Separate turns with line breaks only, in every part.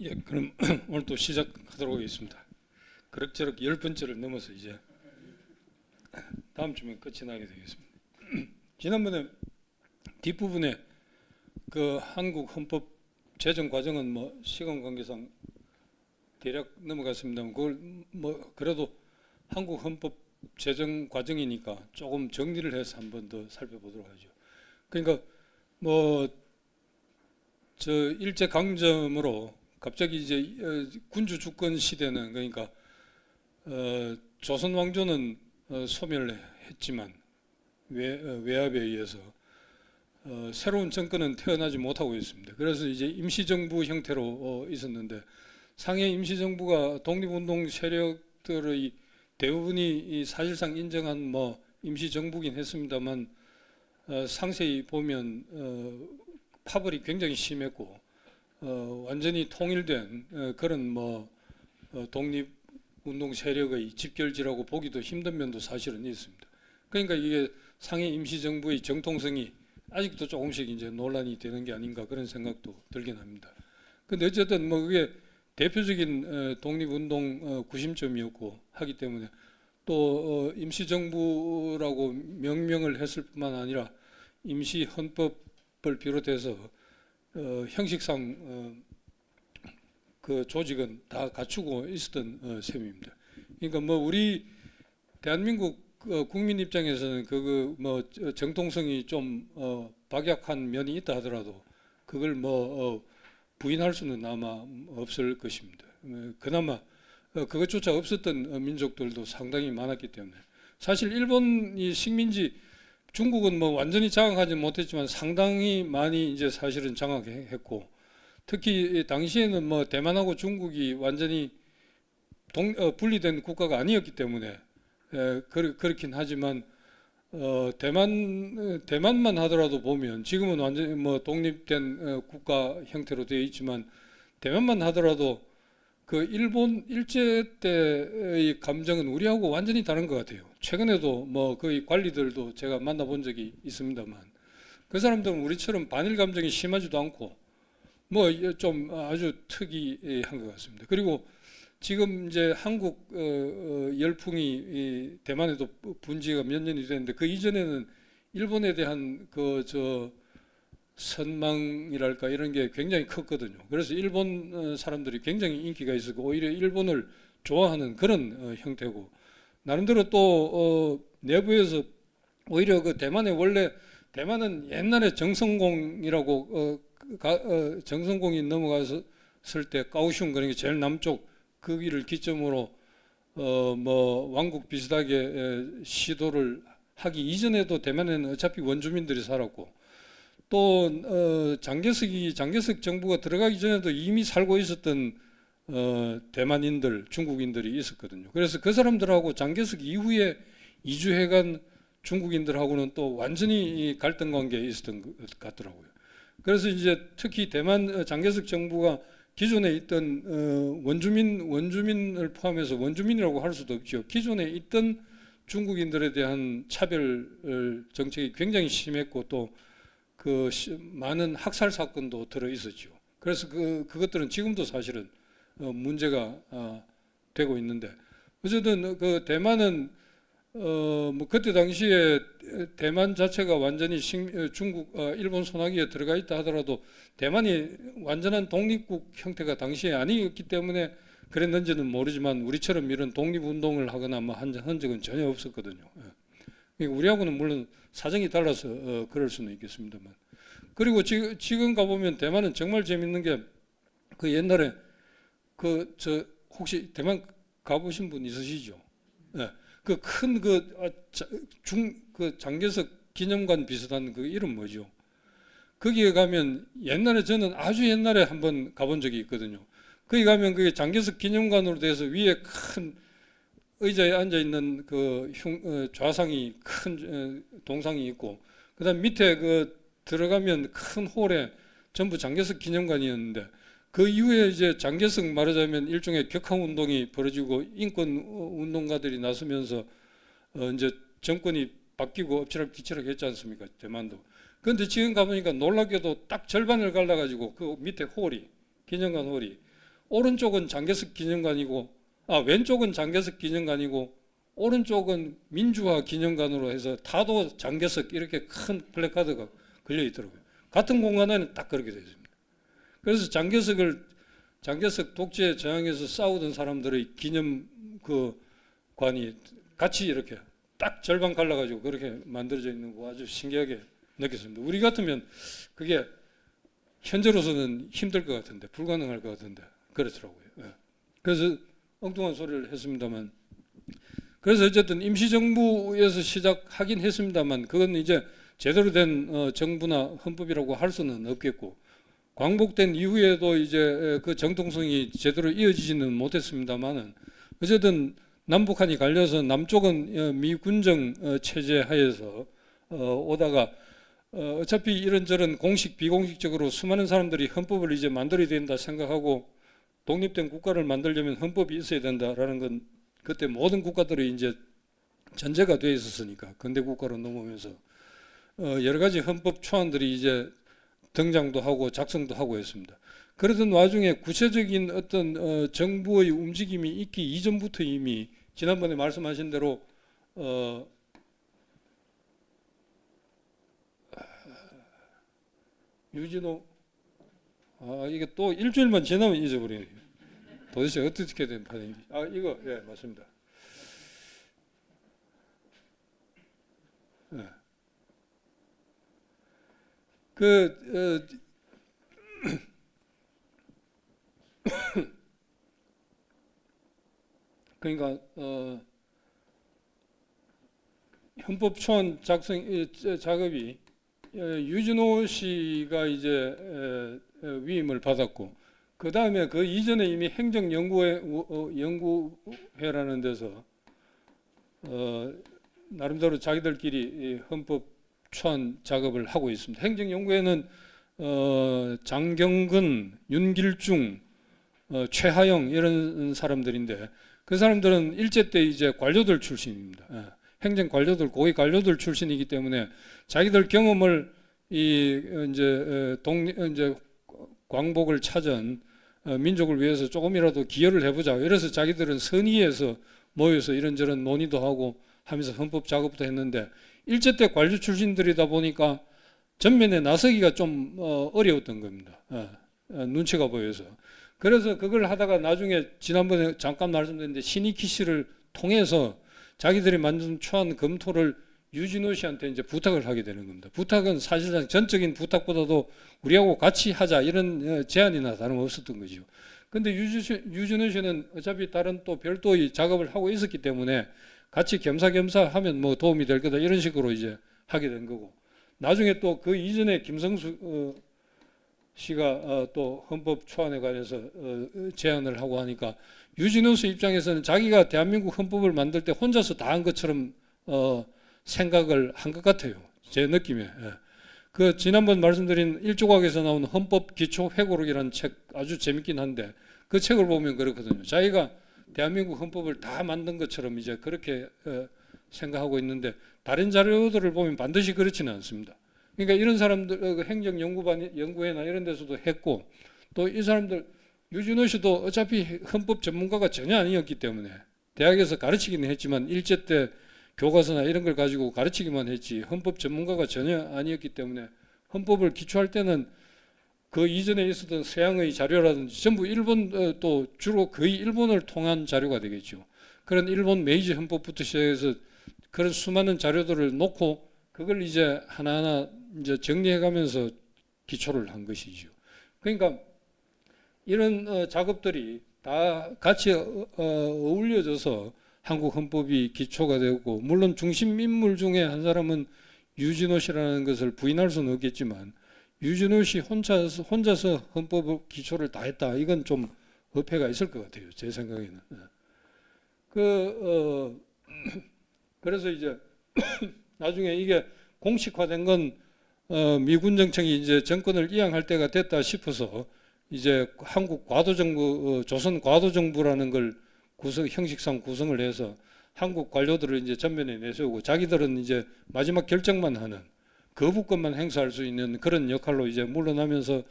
예, 그럼 오늘 또 시작하도록 하겠습니다. 그럭저럭 10번째를 넘어서 이제 다음 주면 끝이 나게 되겠습니다. 지난번에 뒷부분에 그 한국 헌법 제정 과정은 뭐 시간 관계상 대략 넘어갔습니다만 그걸 뭐 그래도 한국 헌법 제정 과정이니까 조금 정리를 해서 한 번 더 살펴보도록 하죠. 그러니까 뭐 저 일제 강점으로 갑자기 이제 군주 주권 시대는 그러니까 조선 왕조는 소멸했지만 외압에 의해서 새로운 정권은 태어나지 못하고 있습니다. 그래서 이제 임시정부 형태로 있었는데 상해 임시정부가 독립운동 세력들의 대부분이 사실상 인정한 뭐 임시정부긴 했습니다만 상세히 보면 파벌이 굉장히 심했고 완전히 통일된 그런 뭐 독립운동 세력의 집결지라고 보기도 힘든 면도 사실은 있습니다. 그러니까 이게 상해 임시정부의 정통성이 아직도 조금씩 이제 논란이 되는 게 아닌가 그런 생각도 들긴 합니다. 근데 어쨌든 뭐 그게 대표적인 독립운동 구심점이었고 하기 때문에 또 임시정부라고 명명을 했을 뿐만 아니라 임시헌법을 비롯해서 형식상 그 조직은 다 갖추고 있었던 셈입니다. 그러니까 뭐 우리 대한민국 국민 입장에서는 그 뭐 정통성이 좀 박약한 면이 있다 하더라도 그걸 뭐 부인할 수는 아마 없을 것입니다. 그나마 그것조차 없었던 민족들도 상당히 많았기 때문에 사실 일본이 식민지 중국은 뭐 완전히 장악하지 못했지만 상당히 많이 이제 사실은 장악했고 특히 당시에는 뭐 대만하고 중국이 완전히 분리된 국가가 아니었기 때문에 그렇긴 하지만 대만만 하더라도 보면 지금은 완전히 뭐 독립된 국가 형태로 되어 있지만 대만만 하더라도 그 일본 일제 때의 감정은 우리하고 완전히 다른 것 같아요. 최근에도 뭐 거의 관리들도 제가 만나본 적이 있습니다만 그 사람들은 우리처럼 반일 감정이 심하지도 않고 뭐 좀 아주 특이한 것 같습니다. 그리고 지금 이제 한국 열풍이 대만에도 분지가 몇 년이 됐는데 그 이전에는 일본에 대한 그 선망이랄까 이런 게 굉장히 컸거든요. 그래서 일본 사람들이 굉장히 인기가 있었고 오히려 일본을 좋아하는 그런 형태고 나름대로 또 내부에서 오히려 그 대만에 원래 대만은 옛날에 정성공이라고 정성공이 넘어갔을 때 까오슝 그러니까 제일 남쪽 거기를 기점으로 뭐 왕국 비슷하게 시도를 하기 이전에도 대만에는 어차피 원주민들이 살았고 또 장개석 정부가 들어가기 전에도 이미 살고 있었던 대만인들, 중국인들이 있었거든요. 그래서 그 사람들하고 장개석 이후에 이주해간 중국인들하고는 또 완전히 갈등 관계에 있었던 것 같더라고요. 그래서 이제 특히 대만 장개석 정부가 기존에 있던 원주민을 포함해서 원주민이라고 할 수도 없죠. 기존에 있던 중국인들에 대한 차별 정책이 굉장히 심했고 또 그 많은 학살 사건도 들어 있었죠. 그래서 그것들은 지금도 사실은 문제가 되고 있는데 어쨌든 그 대만은 뭐 그때 당시에 대만 자체가 완전히 일본 손아귀에 들어가 있다 하더라도 대만이 완전한 독립국 형태가 당시에 아니었기 때문에 그랬는지는 모르지만 우리처럼 이런 독립운동을 하거나 뭐 한 적은 전혀 없었거든요. 우리하고는 물론 사정이 달라서 그럴 수는 있겠습니다만. 그리고 지금 가보면 대만은 정말 재밌는 게 그 옛날에 혹시 대만 가보신 분 있으시죠? 네. 그 큰 그 장개석 기념관 비슷한 그 이름 뭐죠? 거기에 가면 옛날에 저는 아주 옛날에 한번 가본 적이 있거든요. 거기 가면 그게 장개석 기념관으로 돼서 위에 큰 의자에 앉아 있는 그 좌상이 큰 동상이 있고 그다음 밑에 들어가면 큰 홀에 전부 장개석 기념관이었는데 그 이후에 이제 장개석 말하자면 일종의 격항 운동이 벌어지고 인권 운동가들이 나서면서 이제 정권이 바뀌고 엎치락뒤치락 했지 않습니까? 대만도. 그런데 지금 가보니까 놀랍게도 딱 절반을 갈라가지고 그 밑에 홀이 기념관 홀이 오른쪽은 장개석 기념관이고, 왼쪽은 장개석 기념관이고, 오른쪽은 민주화 기념관으로 해서 타도 장개석 이렇게 큰 플래카드가 걸려 있더라고요. 같은 공간에는 딱 그렇게 되어 있습니다. 그래서 장개석 독재에 저항해서 싸우던 사람들의 기념 그 관이 같이 이렇게 딱 절반 갈라가지고 그렇게 만들어져 있는 거 아주 신기하게 느꼈습니다. 우리 같으면 그게 현재로서는 힘들 것 같은데, 불가능할 것 같은데 그렇더라고요. 예. 그래서 엉뚱한 소리를 했습니다만, 그래서 어쨌든 임시정부에서 시작하긴 했습니다만, 그건 이제 제대로 된 정부나 헌법이라고 할 수는 없겠고, 광복된 이후에도 이제 그 정통성이 제대로 이어지지는 못했습니다만은, 어쨌든 남북한이 갈려서 남쪽은 미군정 체제 하에서 오다가 어차피 이런저런 공식 비공식적으로 수많은 사람들이 헌법을 이제 만들어야 된다 생각하고, 독립된 국가를 만들려면 헌법이 있어야 된다라는 건 그때 모든 국가들이 이제 전제가 되어 있었으니까, 근대 국가로 넘어오면서 여러 가지 헌법 초안들이 이제 등장도 하고 작성도 하고 했습니다. 그러던 와중에 구체적인 어떤 정부의 움직임이 있기 이전부터 이미 지난번에 말씀하신 대로 유진호, 이게 또 일주일만 지나면 잊어버리네요. 도대체 어떻게 된 판인지. 이거 예 맞습니다. 예. 그러니까 헌법 초안 작성 작업이 유진호 씨가 이제 위임을 받았고, 그 다음에 그 이전에 이미 행정연구회라는 데서 나름대로 자기들끼리 헌법 초안 작업을 하고 있습니다. 행정연구회는 장경근, 윤길중, 최하영 이런 사람들인데, 그 사람들은 일제 때 이제 관료들 출신입니다. 행정 관료들, 고위 관료들 출신이기 때문에 자기들 경험을 이제 광복을 찾은 민족을 위해서 조금이라도 기여를 해보자. 이래서 자기들은 선의에서 모여서 이런저런 논의도 하고 하면서 헌법 작업도 했는데, 일제 때 관료 출신들이다 보니까 전면에 나서기가 좀 어려웠던 겁니다. 눈치가 보여서. 그래서 그걸 하다가 나중에 지난번에 잠깐 말씀드렸는데 신익희 씨를 통해서 자기들이 만든 초안 검토를 유진호 씨한테 이제 부탁을 하게 되는 겁니다. 부탁은 사실상 전적인 부탁보다도 우리하고 같이 하자 이런 제안이나 다름없었던 거죠. 근데 유진호 씨는 어차피 다른 또 별도의 작업을 하고 있었기 때문에 같이 겸사겸사 하면 뭐 도움이 될 거다 이런 식으로 이제 하게 된 거고, 나중에 또 그 이전에 김성수 씨가 또 헌법 초안에 관해서 제안을 하고 하니까 유진호 씨 입장에서는 자기가 대한민국 헌법을 만들 때 혼자서 다 한 것처럼 생각을 한 것 같아요. 제 느낌에. 그 지난번 말씀드린 1조각에서 나온 헌법 기초 회고록이라는 책 아주 재밌긴 한데, 그 책을 보면 그렇거든요. 자기가 대한민국 헌법을 다 만든 것처럼 이제 그렇게 생각하고 있는데, 다른 자료들을 보면 반드시 그렇지는 않습니다. 그러니까 이런 사람들 행정연구회나 이런 데서도 했고, 또 이 사람들 유진호 씨도 어차피 헌법 전문가가 전혀 아니었기 때문에 대학에서 가르치기는 했지만 일제 때 교과서나 이런 걸 가지고 가르치기만 했지 헌법 전문가가 전혀 아니었기 때문에 헌법을 기초할 때는 그 이전에 있었던 서양의 자료라든지 전부 일본, 또 주로 거의 일본을 통한 자료가 되겠죠. 그런 일본 메이지 헌법부터 시작해서 그런 수많은 자료들을 놓고 그걸 이제 하나하나 이제 정리해가면서 기초를 한 것이죠. 그러니까 이런 작업들이 다 같이 어울려져서 한국 헌법이 기초가 되고, 물론 중심 인물 중에 한 사람은 유진호 씨라는 것을 부인할 수는 없겠지만 유진호 씨 혼자서 헌법 기초를 다 했다. 이건 좀 어폐가 있을 것 같아요. 제 생각에는. 그래서 이제 나중에 이게 공식화된 건 미군 정책이 이제 정권을 이양할 때가 됐다 싶어서 이제 한국 과도정부, 조선 과도정부라는 걸 형식상 구성을 해서 한국 관료들을 이제 전면에 내세우고 자기들은 이제 마지막 결정만 하는, 거부권만 행사할 수 있는 그런 역할로 이제 물러나면서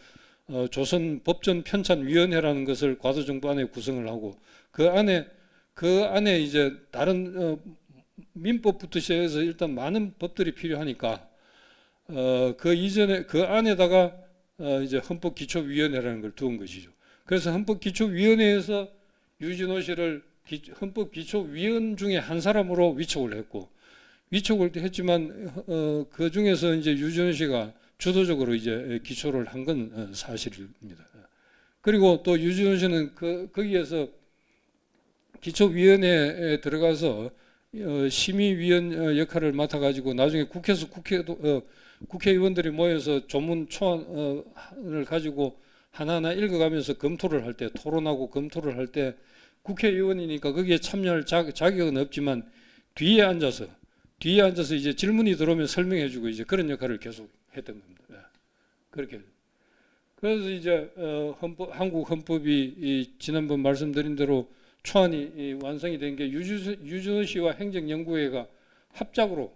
조선 법전 편찬위원회라는 것을 과도정부 안에 구성을 하고 그 안에 이제 다른 민법부터 시작해서 일단 많은 법들이 필요하니까 그 이전에 그 안에다가 이제 헌법기초위원회라는 걸 두은 것이죠. 그래서 헌법기초위원회에서 유진호 씨를 헌법기초위원 중에 한 사람으로 위촉을 했고 위촉을 했지만 그 중에서 이제 유진호 씨가 주도적으로 이제 기초를 한 건 사실입니다. 그리고 또 유진호 씨는 거기에서 기초위원회에 들어가서 심의위원 역할을 맡아가지고 나중에 국회에서 국회의원들이 모여서 조문 초안을 가지고 하나하나 읽어가면서 검토를 할 때, 토론하고 검토를 할 때 국회의원이니까 거기에 참여할 자격은 없지만 뒤에 앉아서 이제 질문이 들어오면 설명해주고 이제 그런 역할을 계속 했던 겁니다. 그렇게. 그래서 이제 한국 헌법이 지난번 말씀드린 대로 초안이 완성이 된 게 유진호 씨와 행정연구회가 합작으로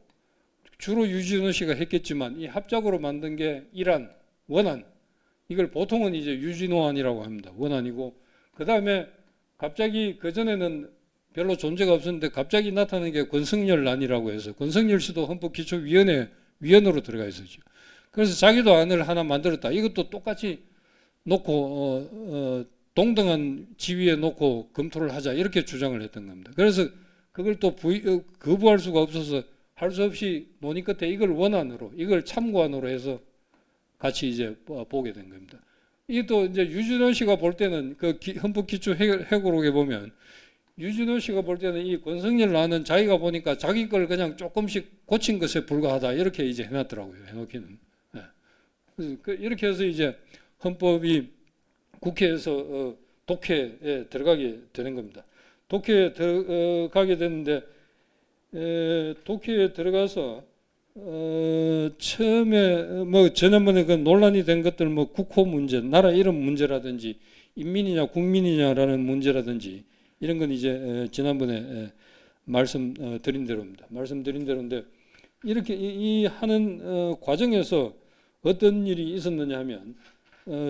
주로 유진호 씨가 했겠지만 이 합작으로 만든 게 일안, 원안 이걸 보통은 이제 유진호안이라고 합니다. 원안이고 그 다음에 갑자기 그전에는 별로 존재가 없었는데 갑자기 나타난 게 권성열안이라고 해서 권성열 씨도 헌법기초위원회 위원으로 들어가 있었죠. 그래서 자기도 안을 하나 만들었다. 이것도 똑같이 놓고 동등한 지위에 놓고 검토를 하자 이렇게 주장을 했던 겁니다. 그래서 그걸 또 거부할 수가 없어서 할 수 없이 논의 끝에 이걸 원안으로 이걸 참고안으로 해서 같이 이제 보게 된 겁니다. 이것도 이제 유진호 씨가 볼 때는 그 헌법기초 회고록에 보면 유진호 씨가 볼 때는 이 권성열안은 자기가 보니까 자기 걸 그냥 조금씩 고친 것에 불과하다 이렇게 이제 해놨더라고요. 해놓기는. 이렇게 해서 이제 헌법이 국회에서 독회에 들어가게 되는 겁니다. 독회에 들어가게 됐는데 독회에 들어가서 처음에 뭐 지난번에 그 논란이 된 것들 뭐 국호 문제, 나라 이름 문제라든지 인민이냐 국민이냐라는 문제라든지 이런 건 이제 지난번에 말씀드린 대로입니다. 말씀드린 대로인데 이렇게 이 하는 과정에서 어떤 일이 있었느냐 하면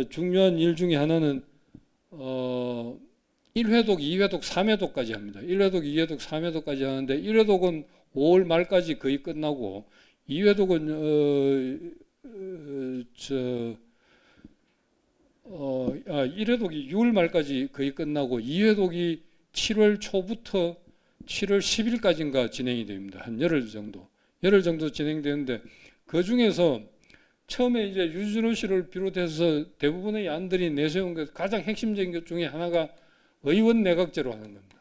중요한 일 중에 하나는 1회독, 2회독, 3회독까지 합니다. 1회독, 2회독, 3회독까지 하는데 1회독은 5월 말까지 거의 끝나고 2회독은 1회독이 6월 말까지 거의 끝나고 2회독이 7월 초부터 7월 10일까지인가 진행이 됩니다. 한 열흘 정도 진행되는데 그 중에서 처음에 이제 유진호 씨를 비롯해서 대부분의 안들이 내세운 것 가장 핵심적인 것 중에 하나가 의원 내각제로 하는 겁니다.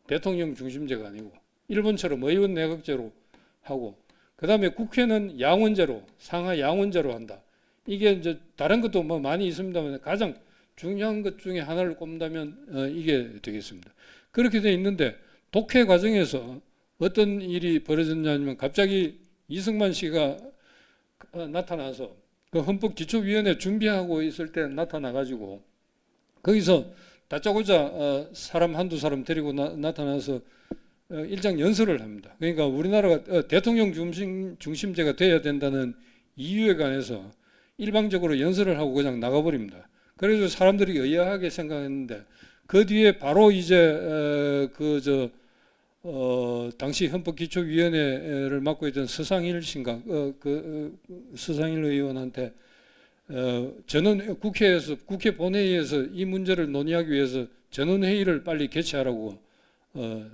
대통령 중심제가 아니고 일본처럼 의원 내각제로 하고 그 다음에 국회는 양원제로 상하 양원제로 한다. 이게 이제 다른 것도 뭐 많이 있습니다만 가장 중요한 것 중에 하나를 꼽는다면 이게 되겠습니다. 그렇게 돼 있는데 독회 과정에서 어떤 일이 벌어졌냐면 갑자기 이승만 씨가 나타나서 그 헌법기초위원회 준비하고 있을 때 나타나가지고 거기서 다짜고짜 사람 한두 사람 데리고 나타나서 일장 연설을 합니다. 그러니까 우리나라가 대통령 중심제가 돼야 된다는 이유에 관해서 일방적으로 연설을 하고 그냥 나가버립니다. 그래서 사람들이 의아하게 생각했는데 그 뒤에 바로 이제 당시 헌법기초위원회를 맡고 있던 서상일 씨인가 서상일 의원한테 국회 본회의에서 이 문제를 논의하기 위해서 전원회의를 빨리 개최하라고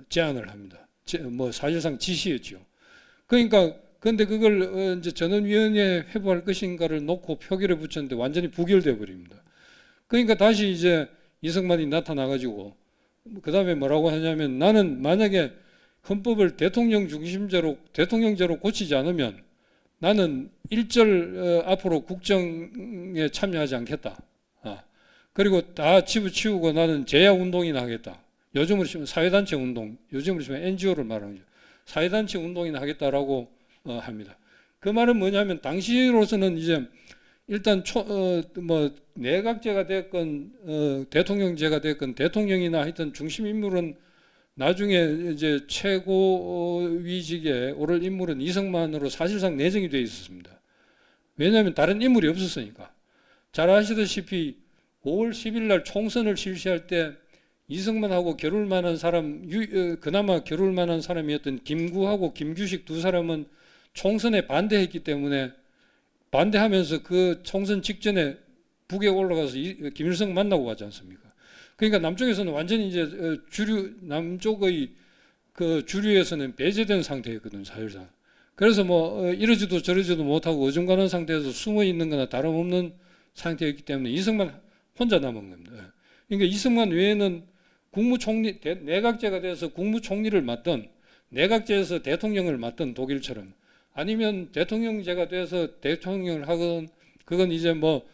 제안을 합니다. 뭐 사실상 지시였죠. 그러니까 근데 그걸 이제 전원위원회에 회부할 것인가를 놓고 표결에 붙였는데 완전히 부결돼 버립니다. 그러니까 다시 이제 이승만이 나타나가지고 그 다음에 뭐라고 하냐면 나는 만약에 헌법을 대통령제로 고치지 않으면 나는 일절 앞으로 국정에 참여하지 않겠다. 그리고 다 집어치우고 나는 재야운동이나 하겠다. 요즘으로 치면 사회단체 운동, 요즘으로 치면 NGO를 말하는 거죠. 사회단체 운동이나 하겠다라고 합니다. 그 말은 뭐냐면 당시로서는 이제 일단 내각제가 됐건 대통령제가 됐건 대통령이나 하여튼 중심 인물은 나중에 이제 최고위직에 오를 인물은 이승만으로 사실상 내정이 되어 있었습니다. 왜냐하면 다른 인물이 없었으니까. 잘 아시다시피 5월 10일 날 총선을 실시할 때 이승만하고 겨룰 만한 사람, 그나마 겨룰 만한 사람이었던 김구하고 김규식 두 사람은 총선에 반대했기 때문에 반대하면서 그 총선 직전에 북에 올라가서 김일성 만나고 가지 않습니까? 그러니까 남쪽에서는 완전히 이제 남쪽의 그 주류에서는 배제된 상태였거든, 사실상. 그래서 뭐 이러지도 저러지도 못하고 어중간한 상태에서 숨어 있는 거나 다름없는 상태였기 때문에 이승만 혼자 남은 겁니다. 그러니까 이승만 외에는 국무총리, 내각제가 돼서 국무총리를 맡던, 내각제에서 대통령을 맡던 독일처럼, 아니면 대통령제가 돼서 대통령을 하건, 그건 이제 뭐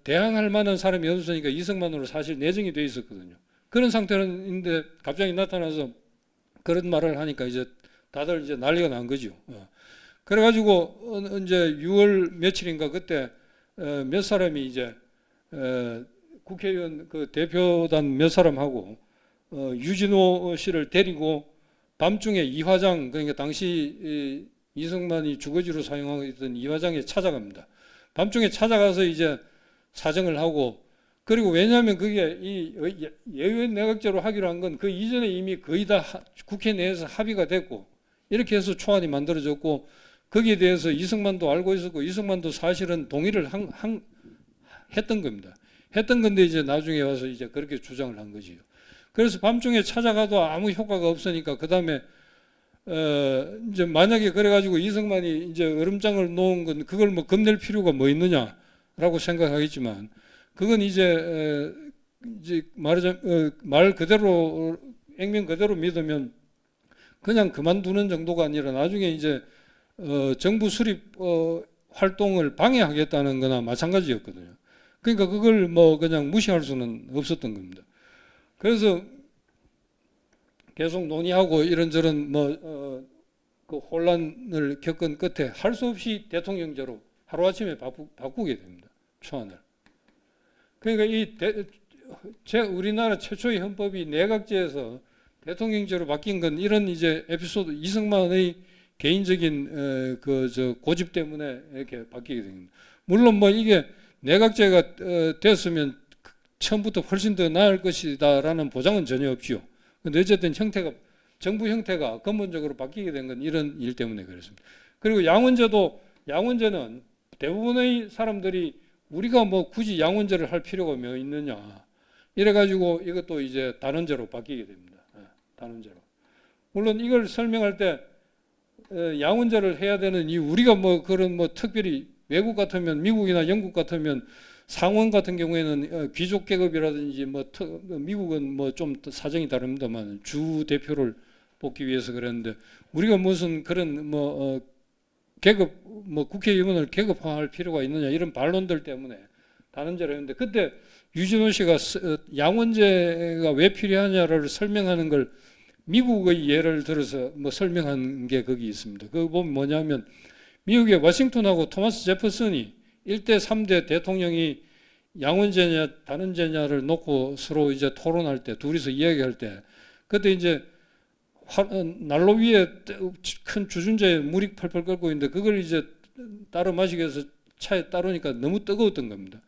대항할 만한 사람이 없으니까 이승만으로 사실 내정이 돼 있었거든요. 그런 상태인데 갑자기 나타나서 그런 말을 하니까 이제 다들 이제 난리가 난 거죠. 그래가지고 이제 6월 며칠인가 그때 몇 사람이 이제 국회의원 그 대표단 몇 사람하고 유진호 씨를 데리고 밤중에 이화장, 그러니까 당시 이승만이 주거지로 사용하고 있던 이화장에 찾아갑니다. 밤중에 찾아가서 이제 사정을 하고, 그리고 왜냐하면 그게 이 예외 내각제로 하기로 한 건 그 이전에 이미 거의 다 국회 내에서 합의가 됐고, 이렇게 해서 초안이 만들어졌고, 거기에 대해서 이승만도 알고 있었고, 이승만도 사실은 동의를 했던 겁니다. 했던 건데 이제 나중에 와서 이제 그렇게 주장을 한 거지요. 그래서 밤중에 찾아가도 아무 효과가 없으니까 그 다음에 이제 만약에 그래가지고 이승만이 이제 얼음장을 놓은 건 그걸 뭐 겁낼 필요가 뭐 있느냐라고 생각하겠지만, 그건 이제 말하자면 말 그대로 액면 그대로 믿으면 그냥 그만두는 정도가 아니라 나중에 이제 정부 수립 활동을 방해하겠다는 거나 마찬가지였거든요. 그러니까 그걸 뭐 그냥 무시할 수는 없었던 겁니다. 그래서 계속 논의하고 이런저런 그 혼란을 겪은 끝에 할 수 없이 대통령제로 하루아침에 바꾸게 됩니다. 초안을. 그러니까 우리나라 최초의 헌법이 내각제에서 대통령제로 바뀐 건 이런 이제 에피소드, 이승만의 개인적인 고집 때문에 이렇게 바뀌게 됩니다. 물론 뭐 이게 내각제가 됐으면 처음부터 훨씬 더 나을 것이다라는 보장은 전혀 없죠. 근데 어쨌든 정부 형태가 근본적으로 바뀌게 된 건 이런 일 때문에 그렇습니다. 그리고 양원제는 대부분의 사람들이 우리가 뭐 굳이 양원제를 할 필요가 뭐 있느냐, 이래가지고 이것도 이제 단원제로 바뀌게 됩니다. 단원제로. 물론 이걸 설명할 때 양원제를 해야 되는 이유, 우리가 뭐 그런 뭐 특별히 외국 같으면, 미국이나 영국 같으면 상원 같은 경우에는 귀족 계급이라든지 미국은 뭐 좀 사정이 다릅니다만 주 대표를 뽑기 위해서 그랬는데, 우리가 무슨 그런 계급 국회의원을 계급화할 필요가 있느냐, 이런 반론들 때문에 단원제를 했는데, 그때 유진호 씨가 양원제가 왜 필요하냐를 설명하는 걸 미국의 예를 들어서 설명한 게 거기 있습니다. 그거 보면 뭐냐면, 미국의 워싱턴하고 토마스 제퍼슨이 1대 3대 대통령이 양원제냐 단원제냐를 놓고 서로 이제 토론할 때, 둘이서 이야기할 때, 그때 이제 난로 위에 큰 주전자에 물이 펄펄 끓고 있는데 그걸 이제 따로 마시기 위해서 차에 따르니까 너무 뜨거웠던 겁니다.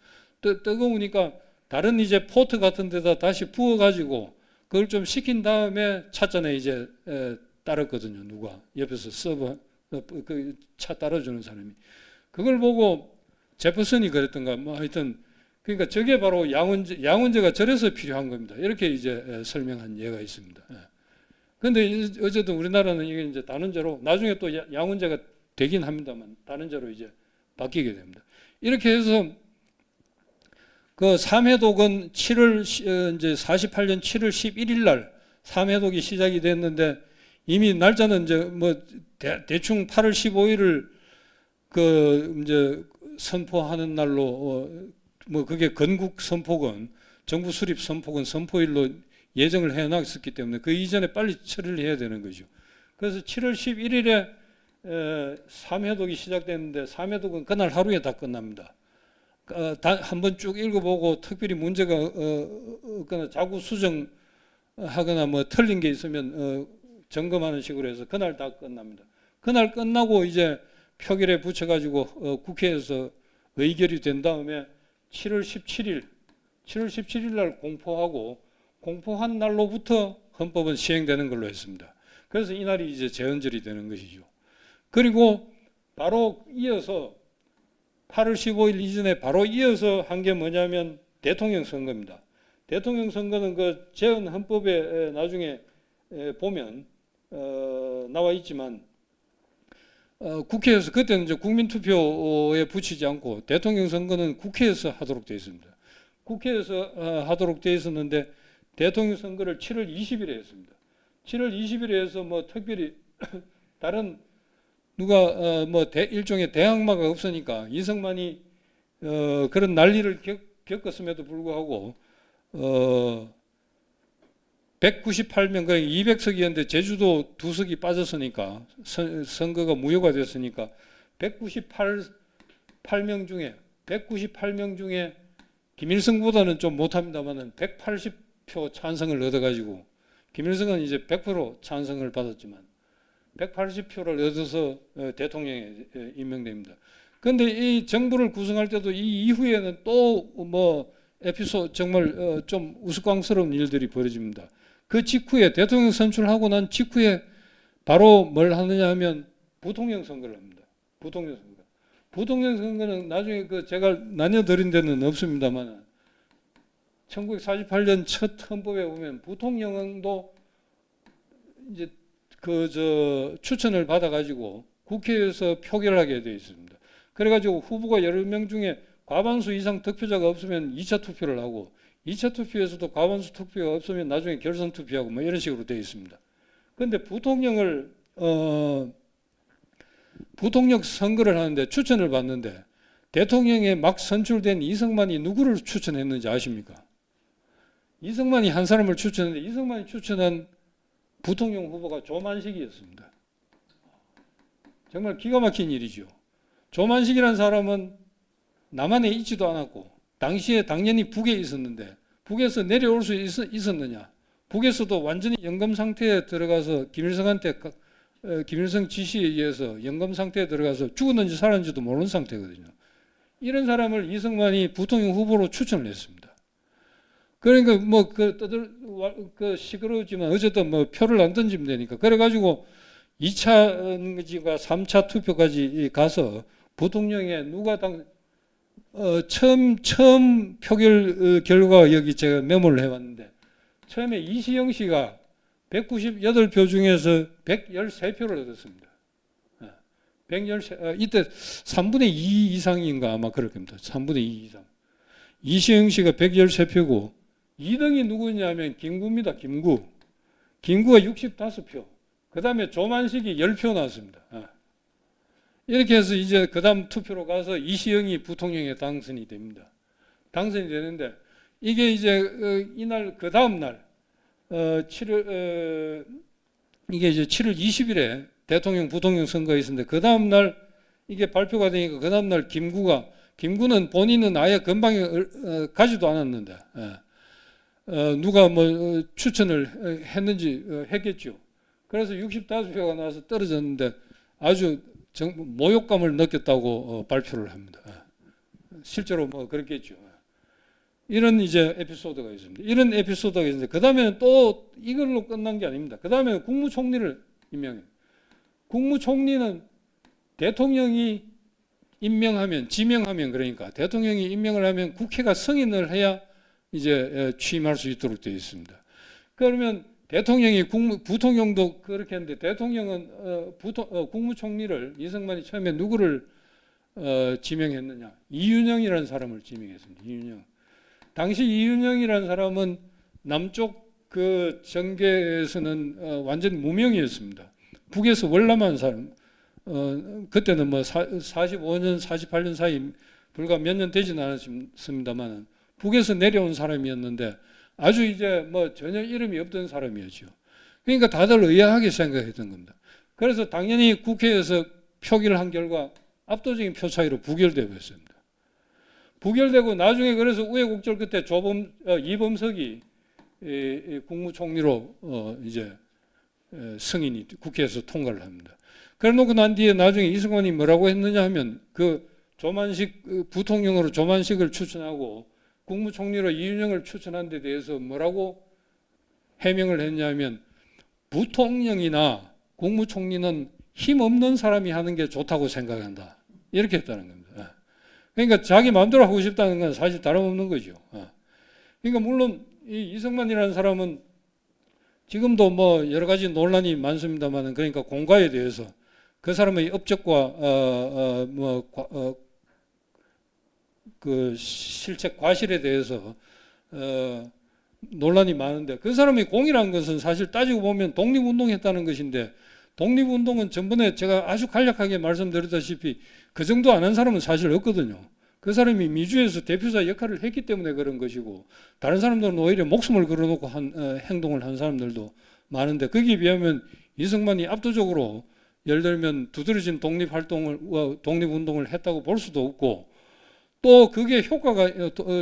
뜨거우니까 다른 이제 포트 같은 데다 다시 부어가지고 그걸 좀 식힌 다음에 찻잔에 이제 따랐거든요. 누가 옆에서 서버 그 차 따라주는 사람이. 그걸 보고 제퍼슨이 그랬던가 하여튼, 그러니까 저게 바로 양원제가 저래서 필요한 겁니다. 이렇게 이제 설명한 예가 있습니다. 그런데 어쨌든 우리나라는 이게 이제 단원제로, 나중에 또 양원제가 되긴 합니다만 단원제로 이제 바뀌게 됩니다. 이렇게 해서 그 3회독은 이제 48년 7월 11일 날 3회독이 시작이 됐는데, 이미 날짜는 이제 대충 8월 15일을 이제 선포하는 날로 그게 건국 선포건, 정부 수립 선포건 선포일로 예정을 해놨었기 때문에 그 이전에 빨리 처리를 해야 되는 거죠. 그래서 7월 11일에 3회독이 시작됐는데 3회독은 그날 하루에 다 끝납니다. 한번 쭉 읽어보고 특별히 문제가 없거나 자구 수정하거나 틀린 게 있으면 점검하는 식으로 해서 그날 다 끝납니다. 그날 끝나고 이제 표결에 붙여가지고 국회에서 의결이 된 다음에 7월 17일 날 공포하고 공포한 날로부터 헌법은 시행되는 걸로 했습니다. 그래서 이날이 이제 재헌절이 되는 것이죠. 그리고 바로 이어서 8월 15일 이전에 바로 이어서 한 게 뭐냐면 대통령 선거입니다. 대통령 선거는 그 재헌 헌법에 나중에 보면 나와 있지만 국회에서 그때는 이제 국민투표에 붙이지 않고 대통령 선거는 국회에서 하도록 되어 있습니다. 국회에서 하도록 되어 있었는데 대통령 선거를 7월 20일에 했습니다. 7월 20일에 해서 뭐 특별히 다른 누가 일종의 대항마가 없으니까 이승만이 그런 난리를 겪었음에도 불구하고 198명, 그러니까 200석이었는데 제주도 2석이 빠졌으니까 선거가 무효가 됐으니까 198명 중에 김일성보다는 좀 못합니다만은 180표 찬성을 얻어가지고 김일성은 이제 100% 찬성을 받았지만 180표를 얻어서 대통령에 임명됩니다. 그런데 이 정부를 구성할 때도 이 이후에는 또 뭐 에피소드 정말 좀 우스꽝스러운 일들이 벌어집니다. 그 직후에 대통령 선출하고 난 직후에 바로 뭘 하느냐 하면 부통령 선거를 합니다. 부통령 선거는 나중에 제가 나뉘어드린 데는 없습니다만 1948년 첫 헌법에 보면 부통령도 이제 추천을 받아가지고 국회에서 표결하게 되어 있습니다. 그래가지고 후보가 여러 명 중에 과반수 이상 득표자가 없으면 2차 투표를 하고 2차 투표에서도 과반수 투표가 없으면 나중에 결선 투표하고 뭐 이런 식으로 되어 있습니다. 그런데 부통령 선거를 하는데 추천을 받는데 대통령에 막 선출된 이승만이 누구를 추천했는지 아십니까? 이승만이 한 사람을 추천했는데 이승만이 추천한 부통령 후보가 조만식이었습니다. 정말 기가 막힌 일이죠. 조만식이라는 사람은 남한에 있지도 않았고 당시에 당연히 북에 있었는데 북에서 내려올 수 있었느냐? 북에서도 완전히 영검 상태에 들어가서 김일성 지시에 의해서 영검 상태에 들어가서 죽었는지 살았는지도 모르는 상태거든요. 이런 사람을 이승만이 부통령 후보로 추천을 했습니다. 그러니까 시끄러웠지만 어쨌든 뭐 표를 안 던지면 되니까 그래가지고 2차과 3차 투표까지 가서 부통령에 누가 처음 표결 결과 여기 제가 메모를 해왔는데 처음에 이시영 씨가 198표 중에서 113표를 얻었습니다. 113, 이때 3분의 2 이상인가 아마 그럴 겁니다. 3분의 2 이상. 이시영 씨가 113표고 2등이 누구냐면 김구입니다. 김구가 65표. 그 다음에 조만식이 10표 나왔습니다. 이렇게 해서 이제 그 다음 투표로 가서 이시영이 부통령에 당선이 됩니다. 당선이 되는데 이게 이제 이날 그 다음 날 이게 이제 7월 20일에 대통령 부통령 선거가 있었는데 그 다음 날 이게 발표가 되니까 그 다음 날 김구는 본인은 아예 건방에 가지도 않았는데 누가 뭐 추천을 했는지 했겠죠. 그래서 65표가 나와서 떨어졌는데 아주 모욕감을 느꼈다고 발표를 합니다. 실제로 뭐 그렇겠죠. 이런 이제 에피소드가 있습니다. 이런 에피소드가 있는데 그 다음에는 또 이걸로 끝난 게 아닙니다. 그 다음에 국무총리를 임명해요. 국무총리는 대통령이 지명하면 그러니까 대통령이 임명을 하면 국회가 승인을 해야 이제 취임할 수 있도록 되어 있습니다. 그러면 대통령이 부통령도 그렇게 했는데 대통령은 국무총리를 이승만이 처음에 누구를 지명했느냐? 이윤영이라는 사람을 지명했습니다. 이윤영. 당시 이윤영이라는 사람은 남쪽 그 정계에서는 완전 무명이었습니다. 북에서 월남한 사람. 그때는 뭐 45년, 48년 사이 불과 몇 년 되진 않았습니다만 북에서 내려온 사람이었는데 아주 이제 뭐 전혀 이름이 없던 사람이었죠. 그러니까 다들 의아하게 생각했던 겁니다. 그래서 당연히 국회에서 표기를 한 결과 압도적인 표 차이로 부결되고 있습니다. 부결되고 나중에 그래서 우여곡절 끝에 이범석이 국무총리로 이제 승인이 국회에서 통과를 합니다. 그래 놓고 난 뒤에 나중에 이승만이 뭐라고 했느냐 하면 그 조만식 부통령으로 조만식을 추천하고 국무총리로 이윤영을 추천한 데 대해서 뭐라고 해명을 했냐면 부통령이나 국무총리는 힘없는 사람이 하는 게 좋다고 생각한다. 이렇게 했다는 겁니다. 그러니까 자기 마음대로 하고 싶다는 건 사실 다름없는 거죠. 그러니까 물론 이 이승만이라는 사람은 지금도 뭐 여러 가지 논란이 많습니다만, 그러니까 공과에 대해서 그 사람의 업적과 그 실책 과실에 대해서 논란이 많은데, 그 사람이 공이라는 것은 사실 따지고 보면 독립운동했다는 것인데, 독립운동은 전번에 제가 아주 간략하게 말씀드렸다시피 그 정도 안 한 사람은 사실 없거든요. 그 사람이 미주에서 대표자 역할을 했기 때문에 그런 것이고, 다른 사람들은 오히려 목숨을 걸어놓고 행동을 한 사람들도 많은데, 거기에 비하면 이승만이 압도적으로 예를 들면 두드러진 독립활동을 독립운동을 했다고 볼 수도 없고, 또 그게 효과가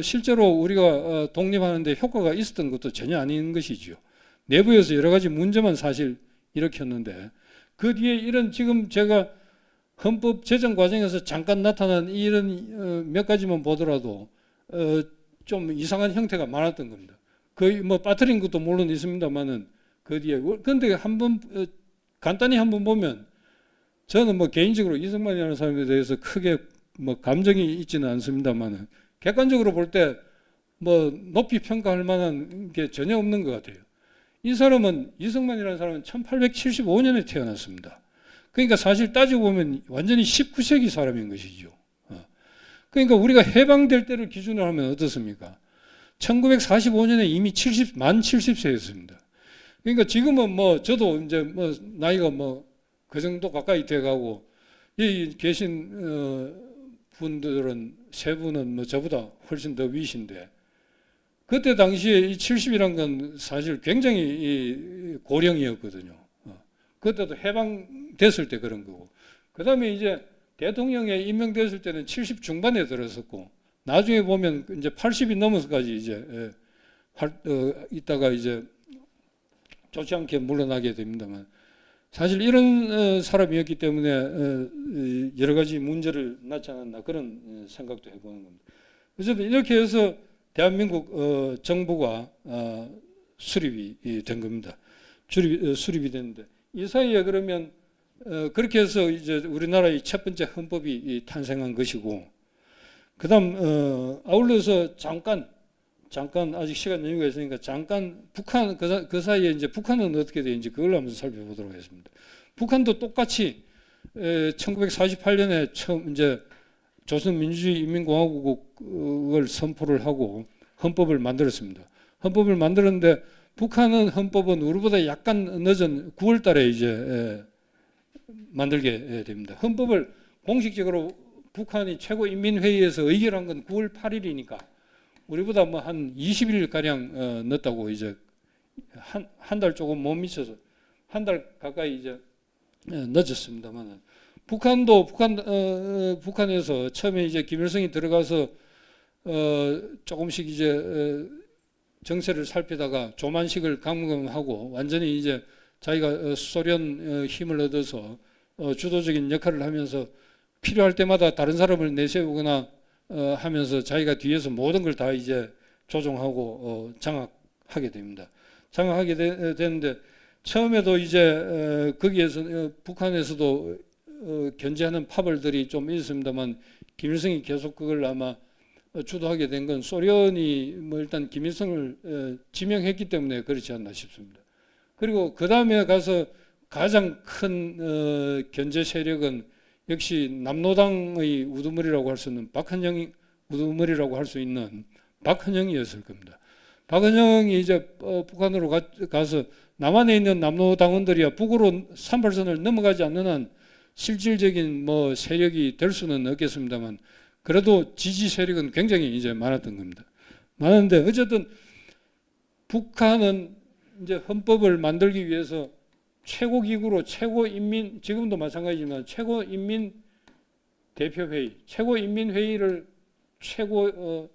실제로 우리가 독립하는데 효과가 있었던 것도 전혀 아닌 것이지요. 내부에서 여러 가지 문제만 사실 일으켰는데, 그 뒤에 이런 지금 제가 헌법 제정 과정에서 잠깐 나타난 이런 몇 가지만 보더라도 좀 이상한 형태가 많았던 겁니다. 거의 뭐 빠뜨린 것도 물론 있습니다만은 그 뒤에, 근데 한번 간단히 한번 보면 저는 뭐 개인적으로 이승만이라는 사람에 대해서 크게 뭐 감정이 있지는 않습니다만은 객관적으로 볼 때 뭐 높이 평가할 만한 게 전혀 없는 것 같아요. 이 사람은, 이승만이라는 사람은 1875년에 태어났습니다. 그러니까 사실 따지고 보면 완전히 19세기 사람인 것이죠. 그러니까 우리가 해방될 때를 기준으로 하면 어떻습니까? 1945년에 이미 만 70세였습니다. 그러니까 지금은 뭐 저도 이제 뭐 나이가 뭐 그 정도 가까이 돼가고, 여기 계신 분들은 세 분은 뭐 저보다 훨씬 더 위신데, 그때 당시에 이 70이란 건 사실 굉장히 고령이었거든요. 그때도 해방됐을 때 그런 거고, 그 다음에 이제 대통령에 임명됐을 때는 70 중반에 들었었고, 나중에 보면 이제 80이 넘어서까지 이제 있다가 이제 좋지 않게 물러나게 됩니다만, 사실 이런 사람이었기 때문에 여러 가지 문제를 낳지 않았나 그런 생각도 해보는 겁니다. 어쨌든 이렇게 해서 대한민국 정부가 수립이 된 겁니다. 수립이 됐는데, 이 사이에 그러면 그렇게 해서 이제 우리나라의 첫 번째 헌법이 탄생한 것이고, 그다음 아울러서 잠깐 아직 시간 여유가 있으니까 잠깐 북한 그 사이에 이제 북한은 어떻게 되는지 그걸 한번 살펴보도록 하겠습니다. 북한도 똑같이 1948년에 처음 이제 조선민주주의 인민공화국을 선포를 하고 헌법을 만들었습니다. 헌법을 만들었는데 북한은 헌법은 우리보다 약간 늦은 9월 달에 이제 만들게 됩니다. 헌법을 공식적으로 북한이 최고인민회의에서 의결한 건 9월 8일이니까 우리보다 뭐 한 20일 가량 늦다고, 이제 한 달 조금 못 미쳐서 한 달 가까이 이제 늦었습니다만, 북한도 북한에서 처음에 이제 김일성이 들어가서 조금씩 이제 정세를 살피다가 조만식을 감금하고 완전히 이제 자기가 소련 힘을 얻어서 주도적인 역할을 하면서 필요할 때마다 다른 사람을 내세우거나 하면서 자기가 뒤에서 모든 걸 다 이제 조종하고 장악하게 됩니다. 장악하게 되는데, 처음에도 이제 거기에서 북한에서도 견제하는 파벌들이 좀 있습니다만, 김일성이 계속 그걸 아마 주도하게 된 건 소련이 뭐 일단 김일성을 지명했기 때문에 그렇지 않나 싶습니다. 그리고 그 다음에 가서 가장 큰 견제 세력은 역시 남노당의 우두머리라고 할 수 있는 박헌영 우두머리라고 할 수 있는 박헌영이었을 겁니다. 박헌영이 이제 북한으로 가서 남한에 있는 남노당원들이야 북으로 38선을 넘어가지 않는 한 실질적인 뭐 세력이 될 수는 없겠습니다만, 그래도 지지 세력은 굉장히 이제 많았던 겁니다. 많은데 어쨌든 북한은 이제 헌법을 만들기 위해서 최고기구로 최고인민, 지금도 마찬가지지만 최고인민 대표회의, 최고인민회의를 최고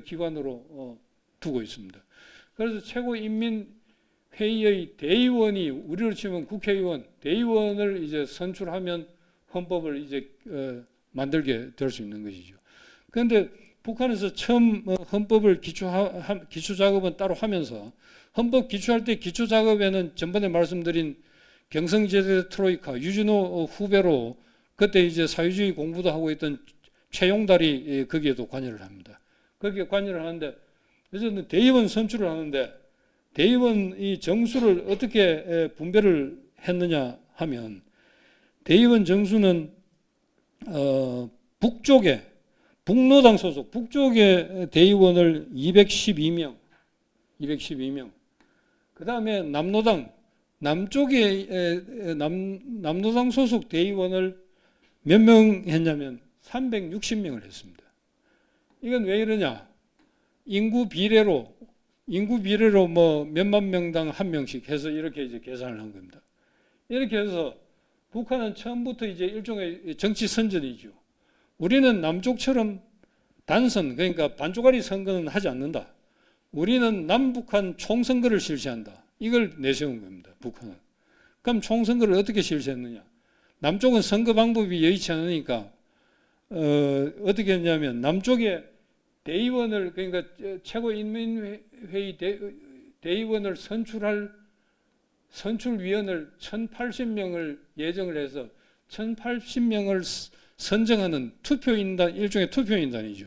기관으로 두고 있습니다. 그래서 최고인민회의의 대의원이, 우리로 치면 국회의원, 대의원을 이제 선출하면 헌법을 이제 만들게 될 수 있는 것이죠. 그런데 북한에서 처음 헌법을 기초 작업은 따로 하면서 헌법 기초할 때 기초 작업에는 전번에 말씀드린 경성제대 트로이카 유진호 후배로 그때 이제 사회주의 공부도 하고 있던 최용달이 거기에도 관여를 합니다. 거기에 관여를 하는데 그래서 대의원 선출을 하는데 대의원 이 정수를 어떻게 분배를 했느냐 하면 대의원 정수는 북쪽에 북노당 소속 북쪽의 대의원을 212명, 그 다음에 남노당 남쪽에 남노당 소속 대의원을 몇 명 했냐면 360명을 했습니다. 이건 왜 이러냐? 인구 비례로 뭐 몇만 명당 한 명씩 해서 이렇게 이제 계산을 한 겁니다. 이렇게 해서 북한은 처음부터 이제 일종의 정치 선전이죠. 우리는 남쪽처럼 단선, 그러니까 반쪽짜리 선거는 하지 않는다. 우리는 남북한 총선거를 실시한다. 이걸 내세운 겁니다. 북한은. 그럼 총선거를 어떻게 실시했느냐? 남쪽은 선거 방법이 여의치 않으니까 어떻게 했냐면 남쪽에 대의원을 그러니까 최고인민회의 대의원을 선출위원을 1080명을 예정을 해서 1080명을 선정하는 투표인단, 일종의 투표인단이죠.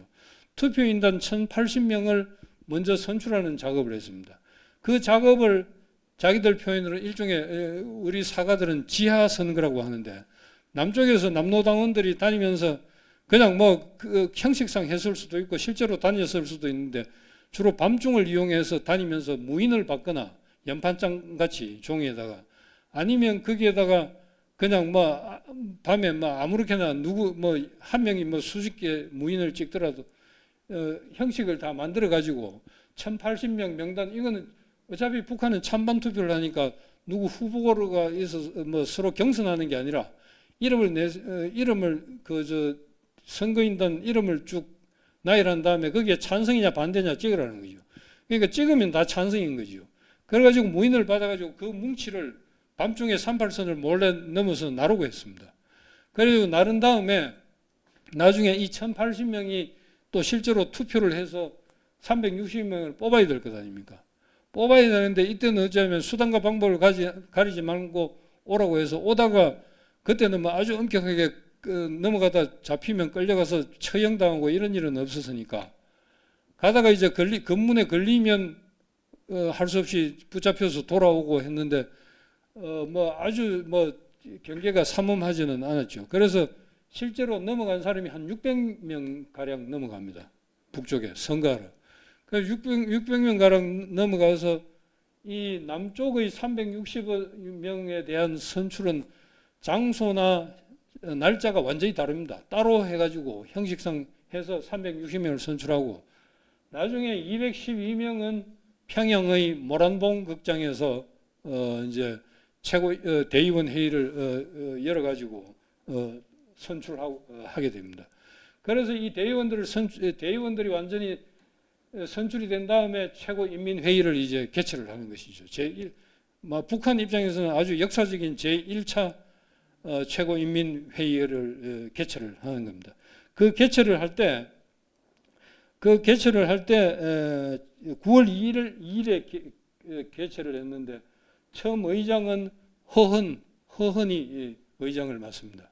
투표인단 1080명을 먼저 선출하는 작업을 했습니다. 그 작업을 자기들 표현으로 일종의 우리 사가들은 지하선거라고 하는데 남쪽에서 남노당원들이 다니면서 그냥 뭐 그 형식상 했을 수도 있고 실제로 다녔을 수도 있는데 주로 밤중을 이용해서 다니면서 무인을 받거나 연판장 같이 종이에다가 아니면 거기에다가 그냥 뭐 밤에 뭐 아무렇게나 누구 뭐 한 명이 뭐 수십 개 무인을 찍더라도 형식을 다 만들어 가지고 1080명 명단 이거는 어차피 북한은 찬반 투표를 하니까 누구 후보가 있어서 뭐 서로 경선하는 게 아니라 이름을 선거인단 이름을 쭉 나열한 다음에 거기에 찬성이냐 반대냐 찍으라는 거죠. 그러니까 찍으면 다 찬성인 거죠. 그래가지고 무인을 받아가지고 그 뭉치를 밤중에 38선을 몰래 넘어서 나르고 했습니다. 그리고 나른 다음에 나중에 이 1080명이 또 실제로 투표를 해서 360명을 뽑아야 될 것 아닙니까? 뽑아야 되는데 이때는 어쩌면 수단과 방법을 가리지 말고 오라고 해서 오다가 그때는 뭐 아주 엄격하게 넘어가다 잡히면 끌려가서 처형당하고 이런 일은 없었으니까 가다가 이제 검문에 걸리면 할 수 없이 붙잡혀서 돌아오고 했는데 뭐 아주 뭐 경계가 삼엄하지는 않았죠. 그래서 실제로 넘어간 사람이 한 600명 가량 넘어갑니다. 북쪽에 선거하러. 그래서 600명 가량 넘어가서 이 남쪽의 360명에 대한 선출은 장소나 날짜가 완전히 다릅니다. 따로 해가지고 형식상 해서 360명을 선출하고 나중에 212명은 평양의 모란봉 극장에서 이제 최고 대의원 회의를 열어가지고 선출하고 하게 됩니다. 그래서 이 대의원들이 완전히 선출이 된 다음에 최고인민회의를 이제 개최를 하는 것이죠. 북한 입장에서는 아주 역사적인 제1차 최고인민회의를 개최를 하는 겁니다. 그 개최를 할 때 9월 2일에 개최를 했는데 처음 의장은 허헌이 의장을 맡습니다.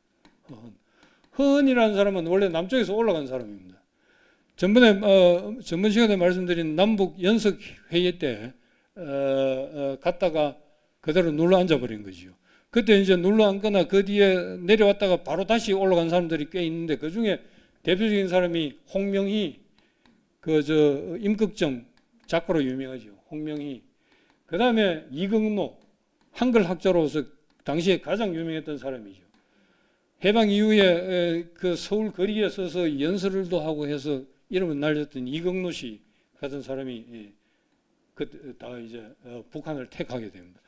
허헌이라는 사람은 원래 남쪽에서 올라간 사람입니다. 전번 시간에 말씀드린 남북 연석 회의 때 갔다가 그대로 눌러 앉아버린 거죠. 그때 이제 눌러 앉거나 그 뒤에 내려왔다가 바로 다시 올라간 사람들이 꽤 있는데 그 중에 대표적인 사람이 홍명희, 임꺽정 작가로 유명하죠. 홍명희. 그 다음에 이경노, 한글 학자로서 당시에 가장 유명했던 사람이죠. 해방 이후에 그 서울 거리에 서서 연설도 하고 해서 이름을 날렸던 이경노 씨 같은 사람이 다 이제 북한을 택하게 됩니다.